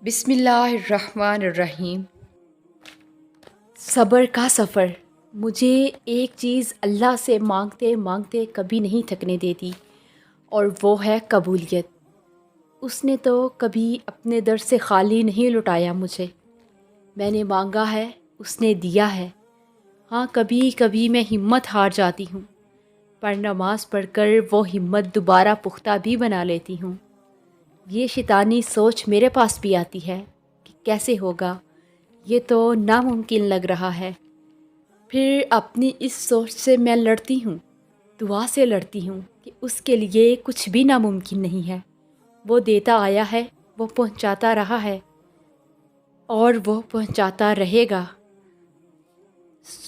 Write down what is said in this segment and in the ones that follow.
بسم اللہ الرحمن الرحیم۔ صبر کا سفر مجھے ایک چیز اللہ سے مانگتے مانگتے کبھی نہیں تھکنے دیتی، اور وہ ہے قبولیت۔ اس نے تو کبھی اپنے در سے خالی نہیں لٹایا مجھے۔ میں نے مانگا ہے، اس نے دیا ہے۔ ہاں، کبھی کبھی میں ہمت ہار جاتی ہوں، پر نماز پڑھ کر وہ ہمت دوبارہ پختہ بھی بنا لیتی ہوں۔ یہ شیطانی سوچ میرے پاس بھی آتی ہے کہ کیسے ہوگا، یہ تو ناممکن لگ رہا ہے۔ پھر اپنی اس سوچ سے میں لڑتی ہوں، دعا سے لڑتی ہوں کہ اس کے لیے کچھ بھی ناممکن نہیں ہے۔ وہ دیتا آیا ہے، وہ پہنچاتا رہا ہے، اور وہ پہنچاتا رہے گا۔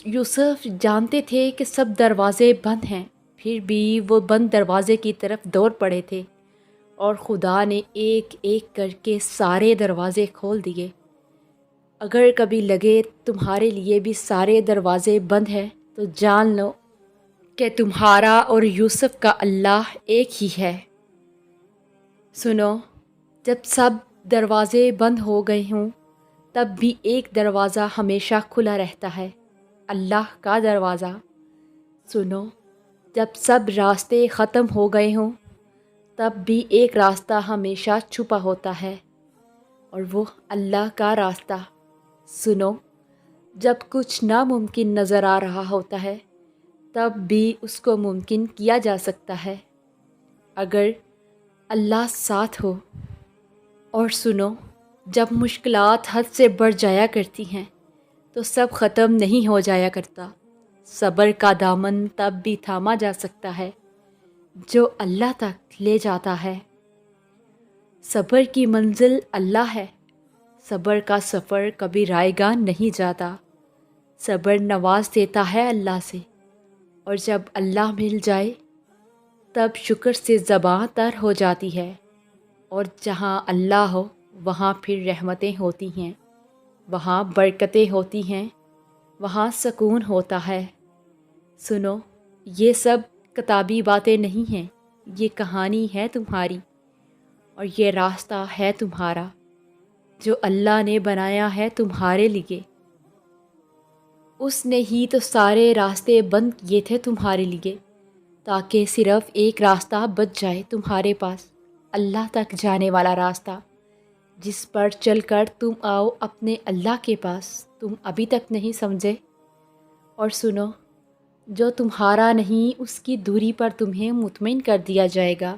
یوسف جانتے تھے کہ سب دروازے بند ہیں، پھر بھی وہ بند دروازے کی طرف دوڑ پڑے تھے، اور خدا نے ایک ایک کر کے سارے دروازے کھول دیے۔ اگر کبھی لگے تمہارے لیے بھی سارے دروازے بند ہیں، تو جان لو کہ تمہارا اور یوسف کا اللہ ایک ہی ہے۔ سنو، جب سب دروازے بند ہو گئے ہوں، تب بھی ایک دروازہ ہمیشہ کھلا رہتا ہے، اللہ کا دروازہ۔ سنو، جب سب راستے ختم ہو گئے ہوں، تب بھی ایک راستہ ہمیشہ چھپا ہوتا ہے، اور وہ اللہ کا راستہ۔ سنو، جب کچھ ناممکن نظر آ رہا ہوتا ہے، تب بھی اس کو ممکن کیا جا سکتا ہے، اگر اللہ ساتھ ہو۔ اور سنو، جب مشکلات حد سے بڑھ جایا کرتی ہیں، تو سب ختم نہیں ہو جایا کرتا۔ صبر کا دامن تب بھی تھاما جا سکتا ہے، جو اللہ تک لے جاتا ہے۔ صبر کی منزل اللہ ہے۔ صبر کا سفر کبھی رائے گاں نہیں جاتا۔ صبر نواز دیتا ہے اللہ سے، اور جب اللہ مل جائے، تب شکر سے زباں تر ہو جاتی ہے۔ اور جہاں اللہ ہو، وہاں پھر رحمتیں ہوتی ہیں، وہاں برکتیں ہوتی ہیں، وہاں سکون ہوتا ہے۔ سنو، یہ سب کتابی باتیں نہیں ہیں، یہ کہانی ہے تمہاری، اور یہ راستہ ہے تمہارا، جو اللہ نے بنایا ہے تمہارے لیے۔ اس نے ہی تو سارے راستے بند کیے تھے تمہارے لیے، تاکہ صرف ایک راستہ بچ جائے تمہارے پاس، اللہ تک جانے والا راستہ، جس پر چل کر تم آؤ اپنے اللہ کے پاس۔ تم ابھی تک نہیں سمجھے؟ اور سنو، جو تمہارا نہیں، اس کی دوری پر تمہیں مطمئن کر دیا جائے گا،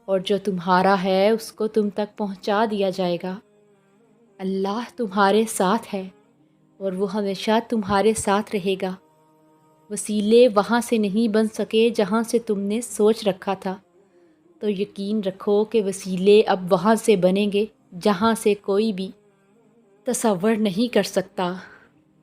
اور جو تمہارا ہے اس کو تم تک پہنچا دیا جائے گا۔ اللہ تمہارے ساتھ ہے، اور وہ ہمیشہ تمہارے ساتھ رہے گا۔ وسیلے وہاں سے نہیں بن سکے جہاں سے تم نے سوچ رکھا تھا، تو یقین رکھو کہ وسیلے اب وہاں سے بنیں گے جہاں سے کوئی بھی تصور نہیں کر سکتا۔